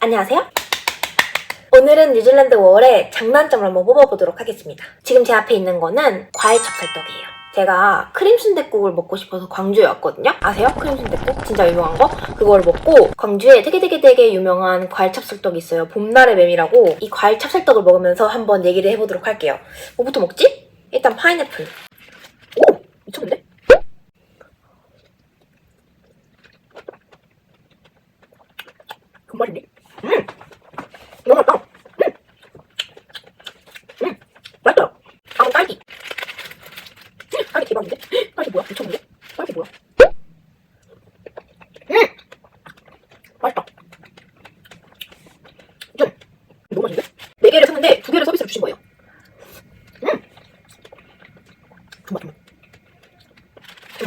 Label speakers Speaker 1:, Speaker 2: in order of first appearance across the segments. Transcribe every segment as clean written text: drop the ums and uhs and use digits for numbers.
Speaker 1: 안녕하세요. 오늘은 뉴질랜드 5월의 장단점을 한번 뽑아보도록 하겠습니다. 지금 제 앞에 있는 거는 과일 찹쌀떡이에요. 제가 크림 순댓국을 먹고 싶어서 광주에 왔거든요. 아세요? 크림 순댓국? 진짜 유명한 거? 그걸 먹고 광주에 되게 유명한 과일 찹쌀떡이 있어요. 봄날의 뱀이라고. 이 과일 찹쌀떡을 먹으면서 한번 얘기를 해보도록 할게요. 뭐부터 먹지? 일단 파인애플. 오! 미쳤는데? 정말이네. 너무 맛있다. 맛있어요. 다음 딸기. 딸기 대박인데? 딸기 뭐야? 미쳤는데? 딸기 뭐야? 맛있다. 너무 맛있는데? 4개를 샀는데 2개를 서비스로 주신 거예요. 정말.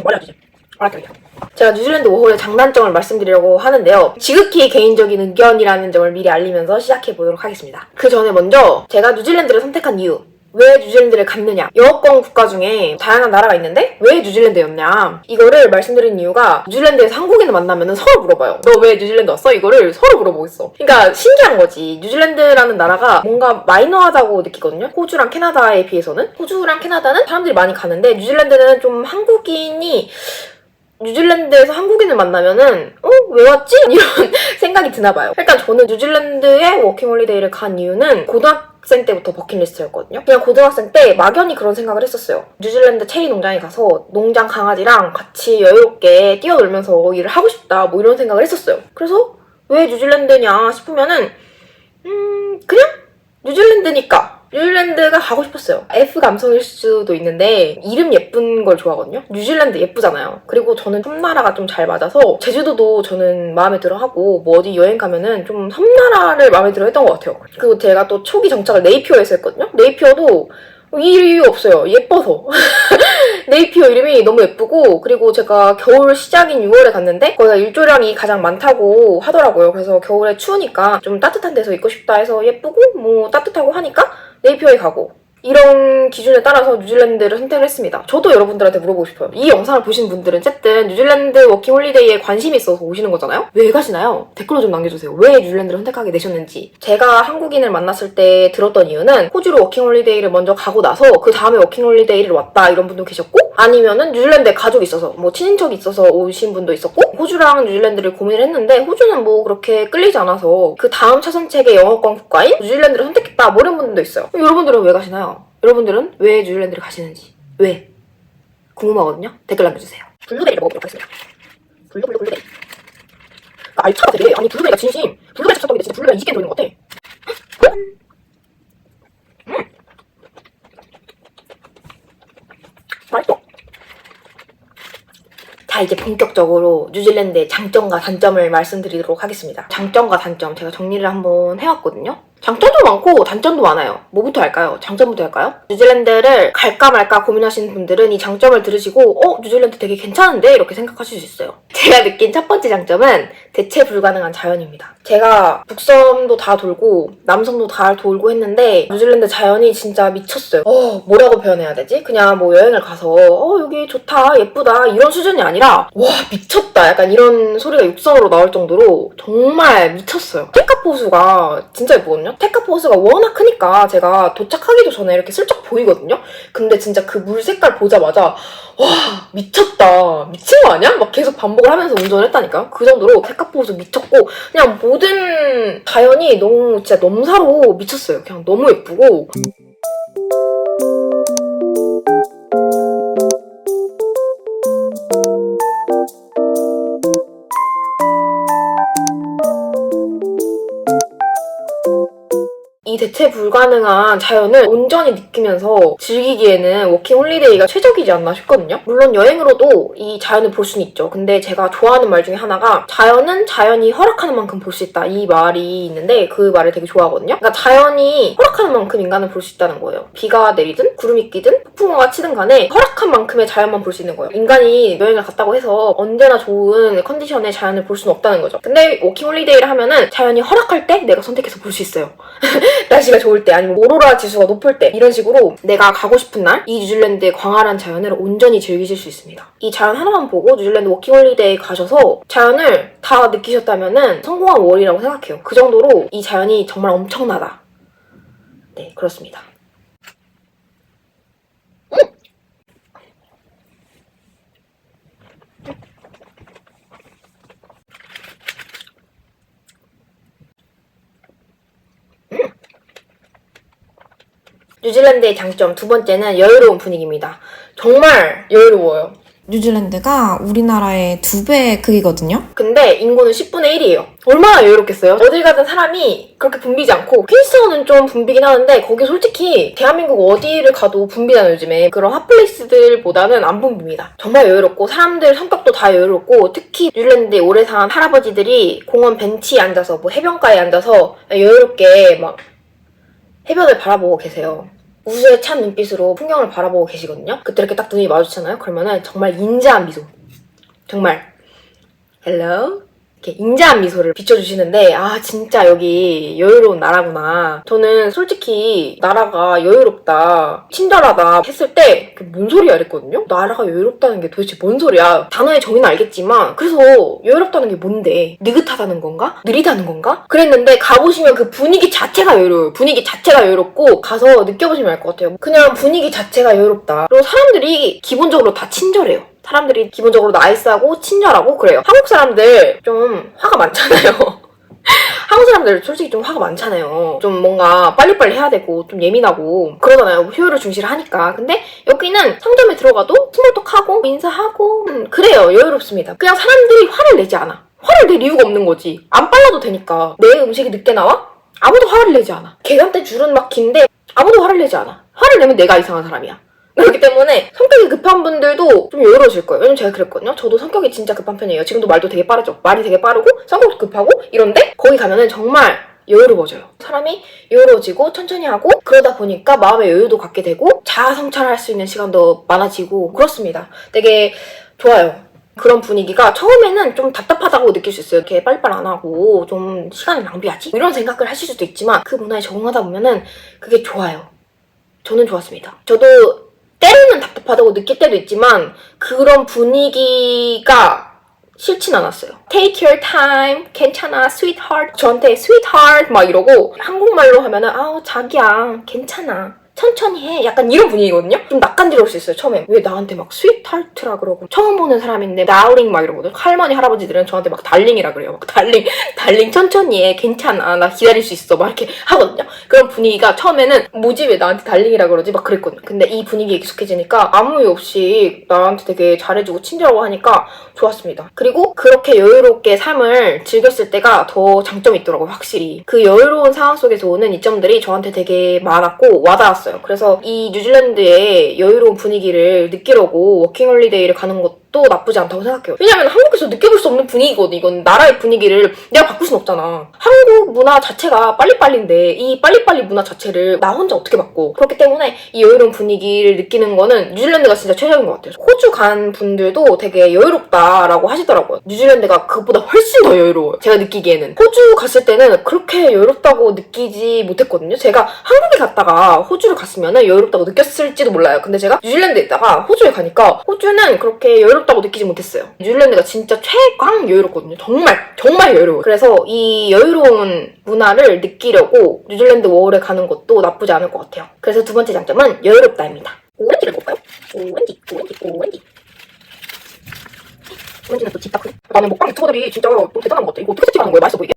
Speaker 1: 말해야지. 알았다. 제가 뉴질랜드 5월의 장단점을 말씀드리려고 하는데요. 지극히 개인적인 의견이라는 점을 미리 알리면서 시작해보도록 하겠습니다. 그 전에 먼저 제가 뉴질랜드를 선택한 이유. 왜 뉴질랜드를 갔느냐. 영어권 국가 중에 다양한 나라가 있는데 왜 뉴질랜드였냐. 이거를 말씀드린 이유가 뉴질랜드에서 한국인을 만나면 서로 물어봐요. 너 왜 뉴질랜드 왔어? 이거를 서로 물어보겠어. 그러니까 신기한 거지. 뉴질랜드라는 나라가 뭔가 마이너하다고 느끼거든요. 호주랑 캐나다에 비해서는. 호주랑 캐나다는 사람들이 많이 가는데 뉴질랜드는 좀 한국인이 뉴질랜드에서 한국인을 만나면은 왜 왔지? 이런 생각이 드나봐요. 일단 저는 뉴질랜드에 워킹홀리데이를 간 이유는 고등학생 때부터 버킷리스트였거든요. 그냥 고등학생 때 막연히 그런 생각을 했었어요. 뉴질랜드 체리 농장에 가서 농장 강아지랑 같이 여유롭게 뛰어놀면서 일을 하고 싶다 뭐 이런 생각을 했었어요. 그래서 왜 뉴질랜드냐 싶으면은 그냥 뉴질랜드니까 뉴질랜드가 가고 싶었어요. F 감성일 수도 있는데 이름 예쁜 걸 좋아하거든요. 뉴질랜드 예쁘잖아요. 그리고 저는 섬나라가 좀 잘 맞아서 제주도도 저는 마음에 들어하고 뭐 어디 여행 가면은 좀 섬나라를 마음에 들어 했던 것 같아요. 그리고 제가 또 초기 정착을 네이피어에서 했거든요. 네이피어도 이유 없어요. 예뻐서. 네이피어 이름이 너무 예쁘고 그리고 제가 겨울 시작인 6월에 갔는데 거기가 일조량이 가장 많다고 하더라고요. 그래서 겨울에 추우니까 좀 따뜻한 데서 있고 싶다 해서 예쁘고 뭐 따뜻하고 하니까 네이피어에 가고 이런 기준에 따라서 뉴질랜드를 선택을 했습니다. 저도 여러분들한테 물어보고 싶어요. 이 영상을 보신 분들은 어쨌든 뉴질랜드 워킹홀리데이에 관심이 있어서 오시는 거잖아요? 왜 가시나요? 댓글로 좀 남겨주세요. 왜 뉴질랜드를 선택하게 되셨는지. 제가 한국인을 만났을 때 들었던 이유는 호주로 워킹홀리데이를 먼저 가고 나서 그 다음에 워킹홀리데이를 왔다 이런 분도 계셨고 아니면은 뉴질랜드에 가족이 있어서 뭐 친인척이 있어서 오신 분도 있었고 호주랑 뉴질랜드를 고민을 했는데 호주는 뭐 그렇게 끌리지 않아서 그 다음 차선책의 영어권 국가인 뉴질랜드를 선택했다 뭐 이런 분들도 있어요. 여러분들은 왜 가시나요? 여러분들은 왜 뉴질랜드를 가시는지 왜? 궁금하거든요? 댓글 남겨주세요. 블루베리를 먹어보도록 하겠습니다. 블루베리. 알차가 되게 아니 블루베리가 진심 블루베리 찹쌀떡인데 진짜 블루베리 20개 들어있는 것 같아. 맛있어. 자 이제 본격적으로 뉴질랜드의 장점과 단점을 말씀드리도록 하겠습니다. 장점과 단점 제가 정리를 한번 해왔거든요. 장점도 많고 단점도 많아요. 뭐부터 할까요? 장점부터 할까요? 뉴질랜드를 갈까 말까 고민하시는 분들은 이 장점을 들으시고 뉴질랜드 되게 괜찮은데? 이렇게 생각하실 수 있어요. 제가 느낀 첫 번째 장점은 대체 불가능한 자연입니다. 제가 북섬도 다 돌고 남섬도 다 돌고 했는데 뉴질랜드 자연이 진짜 미쳤어요. 뭐라고 표현해야 되지? 그냥 뭐 여행을 가서 여기 좋다 예쁘다 이런 수준이 아니라 와 미쳤다 약간 이런 소리가 육성으로 나올 정도로 정말 미쳤어요. 테카포수가 진짜 예쁘거든요. 테카포스가 워낙 크니까 제가 도착하기도 전에 이렇게 슬쩍 보이거든요. 근데 진짜 그 물 색깔 보자마자 와 미쳤다 미친 거 아니야? 막 계속 반복을 하면서 운전을 했다니까요. 그 정도로 테카포스 미쳤고 그냥 모든 자연이 너무 진짜 넘사로 미쳤어요. 그냥 너무 예쁘고 이 대체 불가능한 자연을 온전히 느끼면서 즐기기에는 워킹홀리데이가 최적이지 않나 싶거든요. 물론 여행으로도 이 자연을 볼 수는 있죠. 근데 제가 좋아하는 말 중에 하나가 자연은 자연이 허락하는 만큼 볼 수 있다 이 말이 있는데 그 말을 되게 좋아하거든요. 그러니까 자연이 허락하는 만큼 인간은 볼 수 있다는 거예요. 비가 내리든 구름이 끼든 폭풍우가 치든 간에 허락한 만큼의 자연만 볼 수 있는 거예요. 인간이 여행을 갔다고 해서 언제나 좋은 컨디션의 자연을 볼 수는 없다는 거죠. 근데 워킹홀리데이를 하면은 자연이 허락할 때 내가 선택해서 볼 수 있어요. 날씨가 좋을 때 아니면 오로라 지수가 높을 때 이런 식으로 내가 가고 싶은 날 이 뉴질랜드의 광활한 자연을 온전히 즐기실 수 있습니다. 이 자연 하나만 보고 뉴질랜드 워킹홀리데이 가셔서 자연을 다 느끼셨다면 성공한 5월이라고 생각해요. 그 정도로 이 자연이 정말 엄청나다. 네, 그렇습니다. 뉴질랜드의 장점 두 번째는 여유로운 분위기입니다. 정말 여유로워요.
Speaker 2: 뉴질랜드가 우리나라의 2배 크기거든요.
Speaker 1: 근데 인구는 10분의 1이에요. 얼마나 여유롭겠어요? 어딜 가든 사람이 그렇게 붐비지 않고 퀸스타운은 좀 붐비긴 하는데 거기 솔직히 대한민국 어디를 가도 붐비잖아요 요즘에. 그런 핫플레이스들보다는 안 붐빕니다. 정말 여유롭고 사람들 성격도 다 여유롭고 특히 뉴질랜드에 오래 산 할아버지들이 공원 벤치에 앉아서 뭐 해변가에 앉아서 여유롭게 막 해변을 바라보고 계세요. 우수에 찬 눈빛으로 풍경을 바라보고 계시거든요. 그때 이렇게 딱 눈이 마주치잖아요. 그러면은 정말 인자한 미소. 정말 헬로? 이렇게 인자한 미소를 비춰주시는데 아 진짜 여기 여유로운 나라구나. 저는 솔직히 나라가 여유롭다, 친절하다 했을 때 뭔 소리야 이랬거든요. 나라가 여유롭다는 게 도대체 뭔 소리야. 단어의 정의는 알겠지만 그래서 여유롭다는 게 뭔데? 느긋하다는 건가? 느리다는 건가? 그랬는데 가보시면 그 분위기 자체가 여유로워요. 분위기 자체가 여유롭고 가서 느껴보시면 알 것 같아요. 그냥 분위기 자체가 여유롭다. 그리고 사람들이 기본적으로 다 친절해요. 사람들이 기본적으로 나이스하고 친절하고 그래요. 한국 사람들 좀 화가 많잖아요. 한국 사람들 솔직히 좀 화가 많잖아요. 좀 뭔가 빨리빨리 해야 되고 좀 예민하고 그러잖아요. 효율을 중시하니까. 근데 여기는 상점에 들어가도 스몰톡하고 인사하고 그래요. 여유롭습니다. 그냥 사람들이 화를 내지 않아. 화를 낼 이유가 없는 거지. 안 빨라도 되니까. 내 음식이 늦게 나와? 아무도 화를 내지 않아. 계산대 줄은 막 긴데 아무도 화를 내지 않아. 화를 내면 내가 이상한 사람이야. 그렇기 때문에 성격이 급한 분들도 좀 여유로우실 거예요. 왜냐면 제가 그랬거든요. 저도 성격이 진짜 급한 편이에요. 지금도 말도 되게 빠르죠. 말이 되게 빠르고 성격도 급하고 이런데 거기 가면은 정말 여유로워져요. 사람이 여유로워지고 천천히 하고 그러다 보니까 마음의 여유도 갖게 되고 자아 성찰할 수 있는 시간도 많아지고 그렇습니다. 되게 좋아요. 그런 분위기가 처음에는 좀 답답하다고 느낄 수 있어요. 이렇게 빨리빨리 안 하고 좀 시간을 낭비하지? 이런 생각을 하실 수도 있지만 그 문화에 적응하다 보면은 그게 좋아요. 저는 좋았습니다. 저도 때로는 답답하다고 느낄 때도 있지만 그런 분위기가 싫진 않았어요. Take your time, 괜찮아, sweetheart. 저한테 sweetheart 막 이러고 한국말로 하면은 아우 자기야 괜찮아. 천천히 해. 약간 이런 분위기거든요? 좀 낯간지러울 수 있어요, 처음에. 왜 나한테 막 스윗하트라 그러고. 처음 보는 사람인데, 다울링 막 이러거든. 할머니, 할아버지들은 저한테 막 달링이라 그래요. 막 달링 천천히 해. 괜찮아. 나 기다릴 수 있어. 막 이렇게 하거든요? 그런 분위기가 처음에는 뭐지 왜 나한테 달링이라 그러지? 막 그랬거든요. 근데 이 분위기에 익숙해지니까 아무 이유 없이 나한테 되게 잘해주고 친절하고 하니까 좋았습니다. 그리고 그렇게 여유롭게 삶을 즐겼을 때가 더 장점이 있더라고요, 확실히. 그 여유로운 상황 속에서 오는 이점들이 저한테 되게 많았고 와닿았어요. 그래서 이 뉴질랜드의 여유로운 분위기를 느끼려고 워킹홀리데이를 가는 것도 나쁘지 않다고 생각해요. 왜냐면 한국에서 느껴볼 수 없는 분위기거든. 이건 나라의 분위기를 내가 바꿀 순 없잖아. 한국 문화 자체가 빨리빨리인데 이 빨리빨리 문화 자체를 나 혼자 어떻게 바꿔. 그렇기 때문에 이 여유로운 분위기를 느끼는 거는 뉴질랜드가 진짜 최적인 것 같아요. 호주 간 분들도 되게 여유롭다라고 하시더라고요. 뉴질랜드가 그것보다 훨씬 더 여유로워요. 제가 느끼기에는. 호주 갔을 때는 그렇게 여유롭다고 느끼지 못했거든요. 제가 한국에 갔다가 호주를 갔으면 여유롭다고 느꼈을지도 몰라요. 근데 제가 뉴질랜드에 있다가 호주에 가니까 호주는 그렇게 여유롭다고 느끼지 못했어요. 뉴질랜드가 진짜 최강 여유롭거든요. 정말 여유로워요. 그래서 이 여유로운 문화를 느끼려고 뉴질랜드 워홀에 가는 것도 나쁘지 않을 것 같아요. 그래서 두 번째 장점은 여유롭다입니다. 오렌지를 볼까요? 오렌지. 오렌지는 또 진짜 크네. 나는 먹방 유튜버들이 진짜 너무 대단한 것 같아. 이거 어떻게 세팅하는 거야? 맛있어 보이게.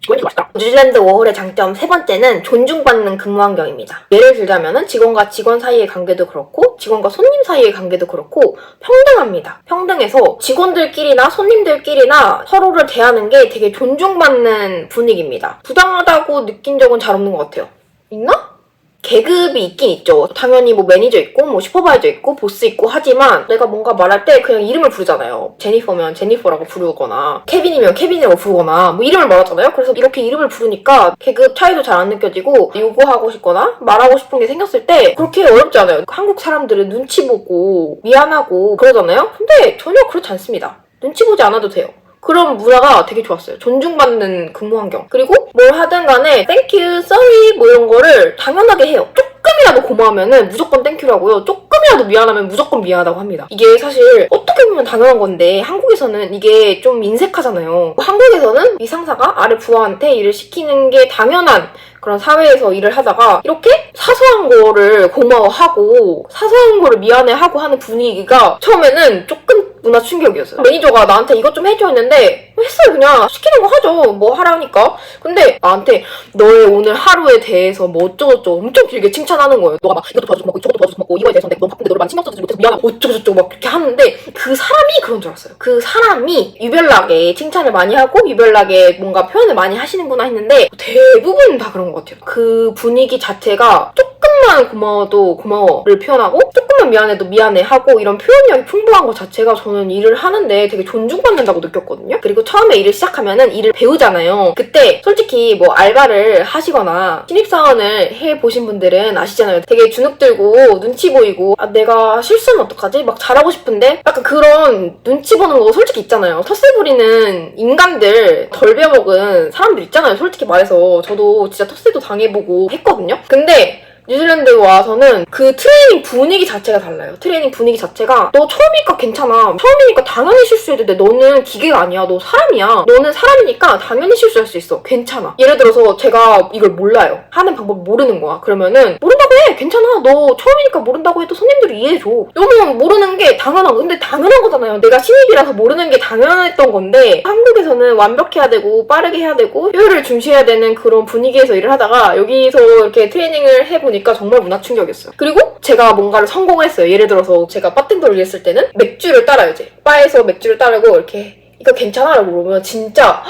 Speaker 1: 오렌지 맛있다. 뉴질랜드 워홀의 장점 세 번째는 존중받는 근무 환경입니다. 예를 들자면 직원과 직원 사이의 관계도 그렇고 직원과 손님 사이의 관계도 그렇고 평등합니다. 평등해서 직원들끼리나 손님들끼리나 서로를 대하는 게 되게 존중받는 분위기입니다. 부당하다고 느낀 적은 잘 없는 것 같아요. 있나? 계급이 있긴 있죠. 당연히 뭐 매니저 있고 뭐 슈퍼바이저 있고 보스 있고 하지만 내가 뭔가 말할 때 그냥 이름을 부르잖아요. 제니퍼면 제니퍼라고 부르거나 케빈이면 케빈이라고 부르거나 뭐 이름을 말하잖아요. 그래서 이렇게 이름을 부르니까 계급 차이도 잘 안 느껴지고 요구하고 싶거나 말하고 싶은 게 생겼을 때 그렇게 어렵지 않아요. 한국 사람들은 눈치 보고 미안하고 그러잖아요. 근데 전혀 그렇지 않습니다. 눈치 보지 않아도 돼요. 그런 문화가 되게 좋았어요. 존중받는 근무 환경. 그리고 뭘 하든 간에 thank you, sorry 뭐 이런 거를 당연하게 해요. 조금이라도 고마우면은 무조건 땡큐라고요. 조금이라도 미안하면 무조건 미안하다고 합니다. 이게 사실 어떻게 보면 당연한 건데 한국에서는 이게 좀 인색하잖아요. 한국에서는 이 상사가 아래 부하한테 일을 시키는 게 당연한 그런 사회에서 일을 하다가 이렇게 사소한 거를 고마워하고 사소한 거를 미안해하고 하는 분위기가 처음에는 조금 문화 충격이었어요. 매니저가 나한테 이것 좀 해줘 했는데 했어요. 그냥 시키는 거 하죠. 뭐 하라니까. 근데 나한테 너의 오늘 하루에 대해서 뭐 어쩌고저쩌고 엄청 길게 칭찬하는 거예요. 너가 막 이것도 도와줘서 고맙고 저것도 도와줘서 고맙고 이거에 대해서 내가 너무 바쁜데 너를 많이 신경 써주지 못해서 미안하고 어쩌고저쩌고 막 그렇게 하는데 그 사람이 그런 줄 알았어요. 그 사람이 유별나게 칭찬을 많이 하고 유별나게 뭔가 표현을 많이 하시는구나 했는데 대부분 다 그런 것 같아요. 그 분위기 자체가 조금만 고마워도 고마워를 표현하고 조금만 미안해도 미안해하고 이런 표현력이 풍부한 것 자체가 저는 일을 하는데 되게 존중받는다고 느꼈거든요. 그리고 처음에 일을 시작하면은 일을 배우잖아요. 그때 솔직히 뭐 알바를 하시거나 신입사원을 해보신 분들은 아시잖아요. 되게 주눅 들고 눈치 보이고 아 내가 실수하면 어떡하지? 막 잘하고 싶은데 약간 그런 눈치 보는 거 솔직히 있잖아요. 텃세 부리는 인간들 덜 배워먹은 사람들 있잖아요. 솔직히 말해서 저도 진짜 텃세도 당해보고 했거든요. 근데 뉴질랜드에 와서는 그 트레이닝 분위기 자체가 달라요. 트레이닝 분위기 자체가 너 처음이니까 괜찮아. 처음이니까 당연히 실수해도 돼. 너는 기계가 아니야. 너 사람이야. 너는 사람이니까 당연히 실수할 수 있어. 괜찮아. 예를 들어서 제가 이걸 몰라요. 하는 방법 모르는 거야. 그러면은 모른다고 해. 괜찮아. 너 처음이니까 모른다고 해도 손님들이 이해해줘. 너는 모르는 게 당연한 거. 근데 당연한 거잖아요. 내가 신입이라서 모르는 게 당연했던 건데 한국에서는 완벽해야 되고 빠르게 해야 되고 효율을 중시해야 되는 그런 분위기에서 일을 하다가 여기서 이렇게 트레이닝을 해보니까 정말 문화 충격이었어요. 그리고 제가 뭔가를 성공했어요. 예를 들어서 제가 바텐더를 했을 때는 맥주를 따라요. 이제 바에서 맥주를 따르고 이렇게 이거 괜찮아? 라고 물어보면 진짜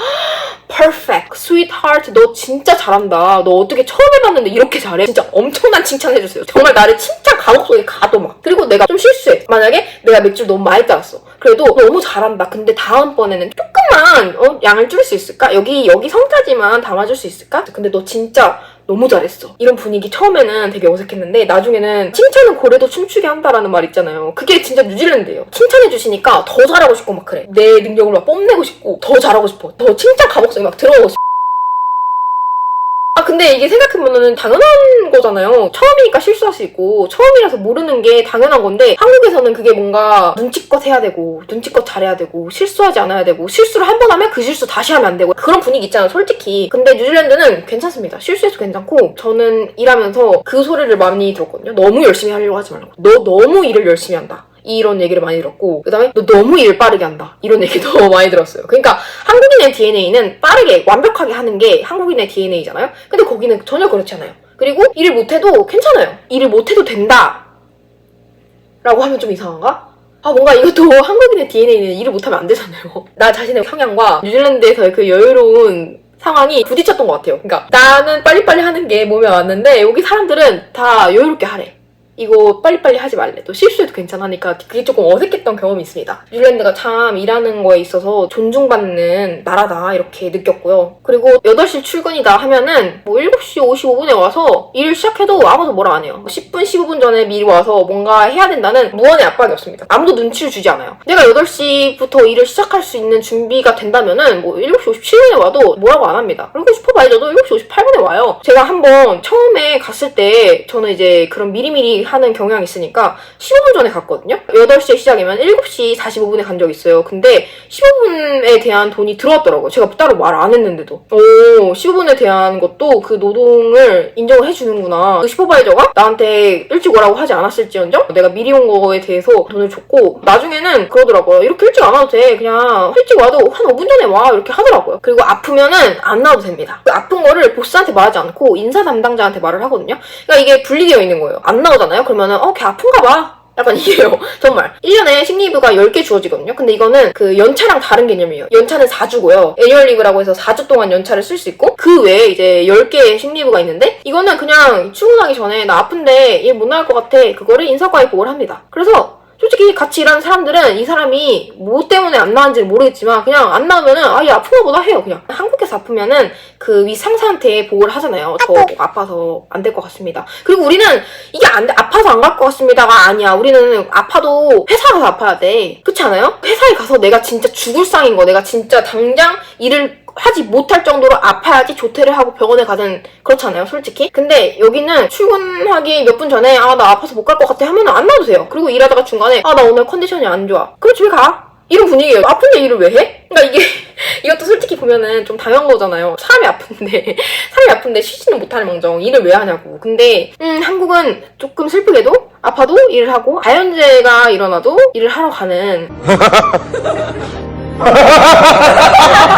Speaker 1: perfect, sweetheart, 너 진짜 잘한다. 너 어떻게 처음 해봤는데 이렇게 잘해? 진짜 엄청난 칭찬해주세요. 정말 나를 칭찬 감옥 속에 가도 막. 그리고 내가 좀 실수해. 만약에 내가 맥주를 너무 많이 따랐어. 그래도 너무 잘한다. 근데 다음번에는 조금만 양을 줄일 수 있을까? 여기 성까지만 담아줄 수 있을까? 근데 너 진짜 너무 잘했어. 이런 분위기 처음에는 되게 어색했는데 나중에는 칭찬은 고래도 춤추게 한다라는 말 있잖아요. 그게 진짜 뉴질랜드예요. 칭찬해주시니까 더 잘하고 싶고 막 그래. 내 능력을 막 뽐내고 싶고 더 잘하고 싶어. 더 칭찬 감옥 속에 막 들어가고 싶어. 아 근데 이게 생각해보면 당연한 거잖아요. 처음이니까 실수할 수 있고 처음이라서 모르는 게 당연한 건데 한국에서는 그게 뭔가 눈치껏 해야 되고 눈치껏 잘해야 되고 실수하지 않아야 되고 실수를 한 번 하면 그 실수 다시 하면 안 되고 그런 분위기 있잖아요 솔직히. 근데 뉴질랜드는 괜찮습니다. 실수해도 괜찮고 저는 일하면서 그 소리를 많이 들었거든요. 너무 열심히 하려고 하지 말라고. 너 너무 일을 열심히 한다. 이런 얘기를 많이 들었고 그 다음에 너 너무 일 빠르게 한다 이런 얘기도 많이 들었어요. 그러니까 한국인의 DNA는 빠르게 완벽하게 하는 게 한국인의 DNA잖아요. 근데 거기는 전혀 그렇지 않아요. 그리고 일을 못해도 괜찮아요. 일을 못해도 된다 라고 하면 좀 이상한가? 아 뭔가 이것도 한국인의 DNA는 일을 못하면 안 되잖아요. 나 자신의 성향과 뉴질랜드에서의 그 여유로운 상황이 부딪혔던 것 같아요. 그러니까 나는 빨리빨리 하는 게 몸에 왔는데 여기 사람들은 다 여유롭게 하래. 이거 빨리빨리 하지 말래. 또 실수해도 괜찮으니까 그게 조금 어색했던 경험이 있습니다. 뉴질랜드가 참 일하는 거에 있어서 존중받는 나라다 이렇게 느꼈고요. 그리고 8시 출근이다 하면은 뭐 7시 55분에 와서 일을 시작해도 아무도 뭐라 안 해요. 10분 15분 전에 미리 와서 뭔가 해야 된다는 무언의 압박이 없습니다. 아무도 눈치를 주지 않아요. 내가 8시부터 일을 시작할 수 있는 준비가 된다면은 뭐 7시 57분에 와도 뭐라고 안 합니다. 그리고 슈퍼바이저도 7시 58분에 와요. 제가 한번 처음에 갔을 때 저는 이제 그런 미리미리 하는 경향이 있으니까 15분 전에 갔거든요. 8시에 시작이면 7시 45분에 간 적이 있어요. 근데 15분에 대한 돈이 들어왔더라고요. 제가 따로 말 안 했는데도. 15분에 대한 것도 그 노동을 인정을 해주는구나. 그 슈퍼바이저가 나한테 일찍 오라고 하지 않았을지언정 내가 미리 온 거에 대해서 돈을 줬고 나중에는 그러더라고요. 이렇게 일찍 안 와도 돼. 그냥 일찍 와도 한 5분 전에 와. 이렇게 하더라고요. 그리고 아프면은 안 나와도 됩니다. 그 아픈 거를 보스한테 말하지 않고 인사 담당자한테 말을 하거든요. 그러니까 이게 분리되어 있는 거예요. 안 나오잖아요. 그러면은 걔 아픈가 봐. 약간 이게요. 정말. 1년에 식리브가 10개 주어지거든요. 근데 이거는 그 연차랑 다른 개념이에요. 연차는 4주고요. 애니얼리브라고 해서 4주 동안 연차를 쓸 수 있고 그 외에 이제 10개의 식리브가 있는데 이거는 그냥 출근하기 전에 나 아픈데 일 못 나갈 것 같아. 그거를 인사과에 보고를 합니다. 그래서 솔직히 같이 일하는 사람들은 이 사람이 뭐 때문에 안 나왔는지는 모르겠지만 그냥 안 나오면은 얘 아픈가 보다 해요. 그냥 한국에서 아프면은 그 윗 상사한테 보고를 하잖아요. 저 아파서 안 될 것 같습니다. 그리고 우리는 이게 아파서 안 갈 것 같습니다가 아니야. 우리는 아파도 회사 가서 아파야 돼. 그렇지 않아요? 회사에 가서 내가 진짜 죽을 상인 거, 내가 진짜 당장 일을 하지 못할 정도로 아파야지 조퇴를 하고 병원에 가든 그렇잖아요, 솔직히. 근데 여기는 출근하기 몇 분 전에 나 아파서 못 갈 것 같아 하면 안 나도 돼요. 그리고 일하다가 중간에 나 오늘 컨디션이 안 좋아. 그럼 집에 가. 이런 분위기예요. 아픈데 일을 왜 해? 그러니까 이것도 솔직히 보면은 좀 당연한 거잖아요. 사람이 아픈데 쉬지는 못하는 망정 일을 왜 하냐고. 근데 한국은 조금 슬프게도 아파도 일을 하고 자연재해가 일어나도 일을 하러 가는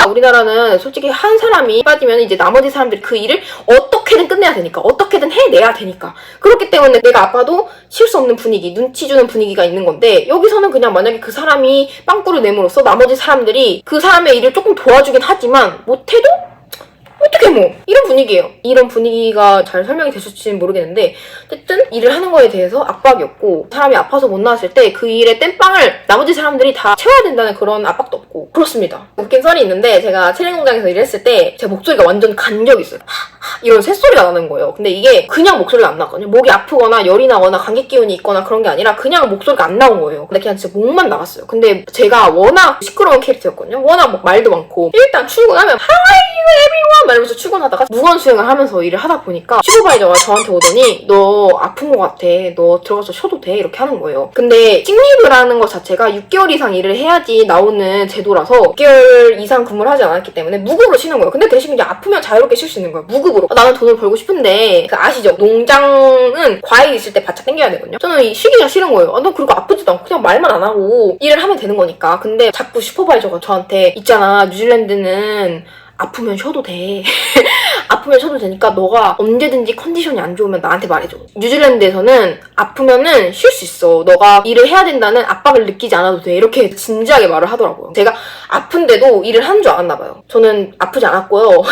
Speaker 1: 우리나라는 솔직히 한 사람이 빠지면 이제 나머지 사람들이 그 일을 어떻게든 끝내야 되니까, 어떻게든 해내야 되니까. 그렇기 때문에 내가 아파도 쉴 수 없는 분위기, 눈치 주는 분위기가 있는 건데, 여기서는 그냥 만약에 그 사람이 빵꾸를 내므로써 나머지 사람들이 그 사람의 일을 조금 도와주긴 하지만 못해도 어떻게 뭐 이런 분위기예요. 이런 분위기가 잘 설명이 되실지는 모르겠는데 어쨌든 일을 하는 거에 대해서 압박이 없고, 사람이 아파서 못 나왔을 때 그 일의 땜빵을 나머지 사람들이 다 채워야 된다는 그런 압박도 없고 그렇습니다. 웃긴 썰이 있는데, 제가 트레이닝 공장에서 일했을 때 제 목소리가 완전 간 적이 있어요. 이런 새소리가 나는 거예요. 근데 이게 그냥 목소리가 안 나거든요. 목이 아프거나 열이 나거나 감기 기운이 있거나 그런 게 아니라 그냥 목소리가 안 나온 거예요. 근데 그냥 진짜 목만 나갔어요. 근데 제가 워낙 시끄러운 캐릭터였거든요. 워낙 막 말도 많고, 일단 출근하면 Hi everyone 말하면서 출근하다가 무건 수행을 하면서 일을 하다 보니까 슈퍼바이저가 저한테 오더니 너 아픈 것 같아. 너 들어가서 쉬어도 돼. 이렇게 하는 거예요. 근데 식리브라는 것 자체가 6개월 이상 일을 해야지 나오는 제도라서 6개월 이상 근무를 하지 않았기 때문에 무급으로 쉬는 거예요. 근데 대신 이제 아프면 자유롭게 쉴 수 있는 거예요. 무급으로. 나는 돈을 벌고 싶은데 아시죠? 농장은 과일 있을 때 바짝 당겨야 되거든요. 저는 쉬기가 싫은 거예요. 너 그리고 아프지도 않고 그냥 말만 안 하고 일을 하면 되는 거니까. 근데 자꾸 슈퍼바이저가 저한테 있잖아, 뉴질랜드는 아프면 쉬어도 돼. 아프면 쉬어도 되니까 너가 언제든지 컨디션이 안 좋으면 나한테 말해줘. 뉴질랜드에서는 아프면은 쉴 수 있어. 너가 일을 해야 된다는 압박을 느끼지 않아도 돼. 이렇게 진지하게 말을 하더라고요. 제가 아픈데도 일을 하는 줄 알았나 봐요. 저는 아프지 않았고요.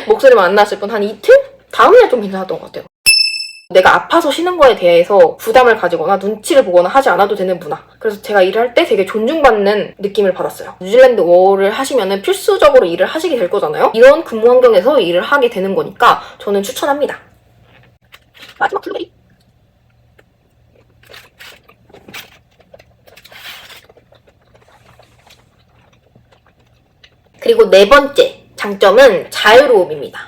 Speaker 1: 목소리만 안 나왔을 뿐 한 이틀? 다음날 좀 괜찮았던 것 같아요. 내가 아파서 쉬는 거에 대해서 부담을 가지거나 눈치를 보거나 하지 않아도 되는 문화. 그래서 제가 일을 할 때 되게 존중받는 느낌을 받았어요. 뉴질랜드 워를 하시면은 필수적으로 일을 하시게 될 거잖아요. 이런 근무 환경에서 일을 하게 되는 거니까 저는 추천합니다. 마지막 블루베리. 그리고 네 번째 장점은 자유로움입니다.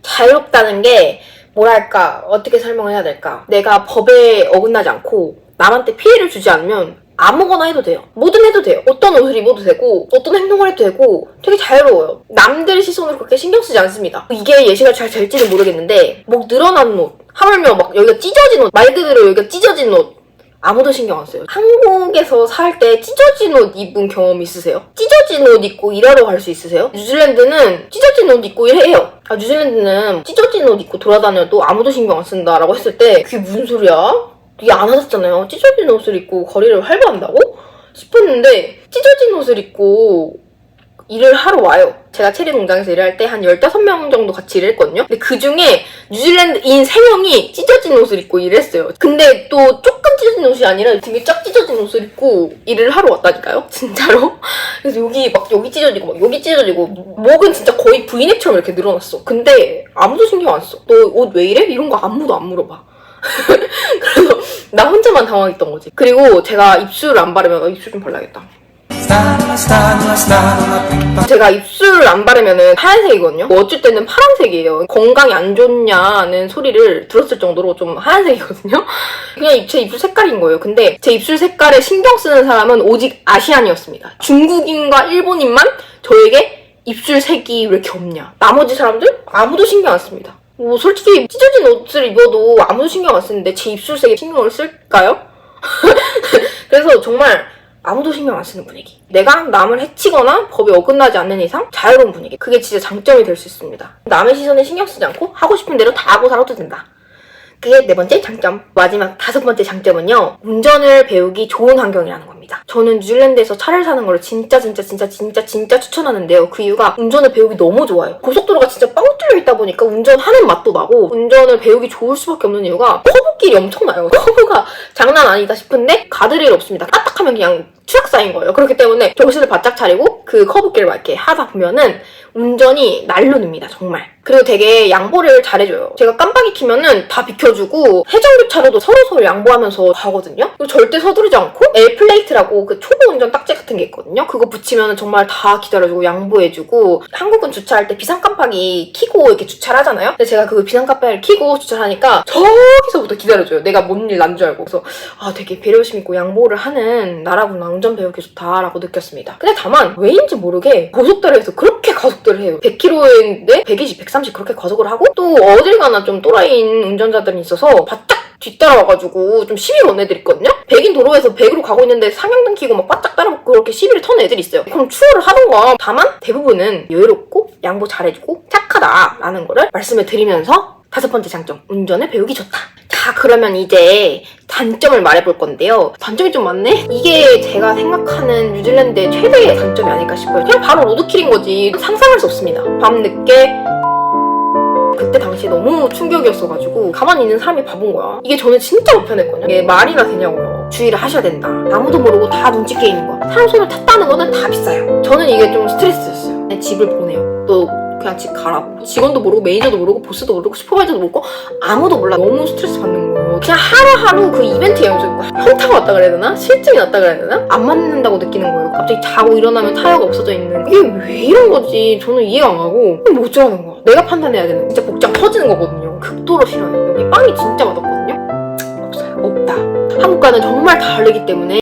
Speaker 1: 자유롭다는 게 뭐랄까, 어떻게 설명을 해야 될까. 내가 법에 어긋나지 않고 남한테 피해를 주지 않으면 아무거나 해도 돼요. 뭐든 해도 돼요. 어떤 옷을 입어도 되고 어떤 행동을 해도 되고 되게 자유로워요. 남들 시선을 그렇게 신경 쓰지 않습니다. 이게 예시가 잘 될지는 모르겠는데, 목 늘어난 옷, 하물며 막 여기가 찢어진 옷, 말 그대로 여기가 찢어진 옷 아무도 신경 안 써요. 한국에서 살 때 찢어진 옷 입은 경험 있으세요? 찢어진 옷 입고 일하러 갈 수 있으세요? 뉴질랜드는 찢어진 옷 입고 일해요. 뉴질랜드는 찢어진 옷 입고 돌아다녀도 아무도 신경 안 쓴다라고 했을 때 그게 무슨 소리야? 이게 안 하셨잖아요. 찢어진 옷을 입고 거리를 활보한다고? 싶었는데 찢어진 옷을 입고 일을 하러 와요. 제가 체리 농장에서 일할 때 한 15명 정도 같이 일을 했거든요. 근데 그 중에 뉴질랜드인 3명이 찢어진 옷을 입고 일을 했어요. 근데 또 조금 찢어진 옷이 아니라 되게 쫙 찢어진 옷을 입고 일을 하러 왔다니까요? 진짜로? 그래서 여기 찢어지고 막 여기 찢어지고 목은 진짜 거의 브이넥처럼 이렇게 늘어났어. 근데 아무도 신경 안 써. 너 옷 왜 이래? 이런 거 아무도 안 물어봐. 그래서 나 혼자만 당황했던 거지. 그리고 제가 입술을 안 바르면 입술 좀 발라야겠다. 제가 입술을 안 바르면은 하얀색이거든요. 어쩔 때는 파란색이에요. 건강이 안 좋냐는 소리를 들었을 정도로 좀 하얀색이거든요. 그냥 제 입술 색깔인 거예요. 근데 제 입술 색깔에 신경 쓰는 사람은 오직 아시안이었습니다. 중국인과 일본인만 저에게 입술 색이 왜 이렇게 없냐. 나머지 사람들 아무도 신경 안 씁니다. 뭐 솔직히 찢어진 옷을 입어도 아무도 신경 안 쓰는데 제 입술색에 신경을 쓸까요? 그래서 정말 아무도 신경 안 쓰는 분위기. 내가 남을 해치거나 법에 어긋나지 않는 이상 자유로운 분위기. 그게 진짜 장점이 될 수 있습니다. 남의 시선에 신경 쓰지 않고 하고 싶은 대로 다 하고 살아도 된다. 그게 4번째 장점. 마지막 5번째 장점은요. 운전을 배우기 좋은 환경이라는 겁니다. 저는 뉴질랜드에서 차를 사는 걸 진짜 추천하는데요. 그 이유가 운전을 배우기 너무 좋아요. 고속도로가 진짜 빵 뚫려 있다 보니까 운전하는 맛도 나고 운전을 배우기 좋을 수밖에 없는 이유가 커브길이 엄청나요. 커브가 장난 아니다 싶은데 가드레일 없습니다. 까딱하면 그냥 추락사인 거예요. 그렇기 때문에 정신을 바짝 차리고 그 커브길을 막 이렇게 하다 보면은 운전이 난로입니다, 정말. 그리고 되게 양보를 잘해줘요. 제가 깜빡이 켜면은 다 비켜주고 해정교차로도 서로 양보하면서 가거든요. 그리고 절대 서두르지 않고 L플레이트라고 그 초보 운전 딱지 같은 게 있거든요. 그거 붙이면은 정말 다 기다려주고 양보해주고 한국은 주차할 때 비상 깜빡이 켜고 이렇게 주차를 하잖아요. 근데 제가 그 비상 깜빡이를 켜고 주차를 하니까 저기서부터 기다려줘요. 내가 뭔 일 난 줄 알고. 그래서 되게 배려심 있고 양보를 하는 나라구나. 운전 배우기 좋다라고 느꼈습니다. 근데 다만 왜인지 모르게 고속도로에서 그렇게 가속도를 해요. 100km인데 120, 130 그렇게 가속을 하고 또 어딜 가나 좀 또라이인 운전자들이 있어서 바짝 뒤따라와가지고 좀 시비 거는 애들 있거든요? 100인 도로에서 100으로 가고 있는데 상향등 켜고 막 바짝 따라붙고 그렇게 시비를 터는 애들이 있어요. 그럼 추월을 하던가. 다만 대부분은 여유롭고 양보 잘해주고 착하다라는 거를 말씀을 드리면서 5번째 장점, 운전을 배우기 좋다. 자, 그러면 이제 단점을 말해볼 건데요. 단점이 좀 많네? 이게 제가 생각하는 뉴질랜드의 최대의 단점이 아닐까 싶어요. 그냥 바로 로드킬인 거지. 상상할 수 없습니다. 밤늦게 그때 당시에 너무 충격이었어가지고 가만히 있는 사람이 바본 거야. 이게 저는 진짜 불편했거든요. 이게 말이나 되냐고요. 주의를 하셔야 된다. 아무도 모르고 다 눈치 게임인 거야. 사람 손을 탔다는 거는 다 비싸요. 저는 이게 좀 스트레스였어요. 그냥 집을 보내요. 또 그냥 집 가라고. 직원도 모르고 매니저도 모르고 보스도 모르고 슈퍼바이저도 모르고 아무도 몰라. 너무 스트레스 받는 거예요. 그냥 하루하루 그 이벤트 연속이고 현타가 왔다 그래야 되나? 실증이 났다 그래야 되나? 안 맞는다고 느끼는 거예요. 갑자기 자고 일어나면 타이어가 없어져 있는. 이게 왜 이런 거지? 저는 이해가 안 가고 뭐 어쩌라는 거야. 내가 판단해야 되는 거. 진짜 복장 터지는 거거든요. 극도로 싫어요. 여기 빵이 진짜 맛없거든요. 없어요. 없다. 한국과는 정말 다르기 때문에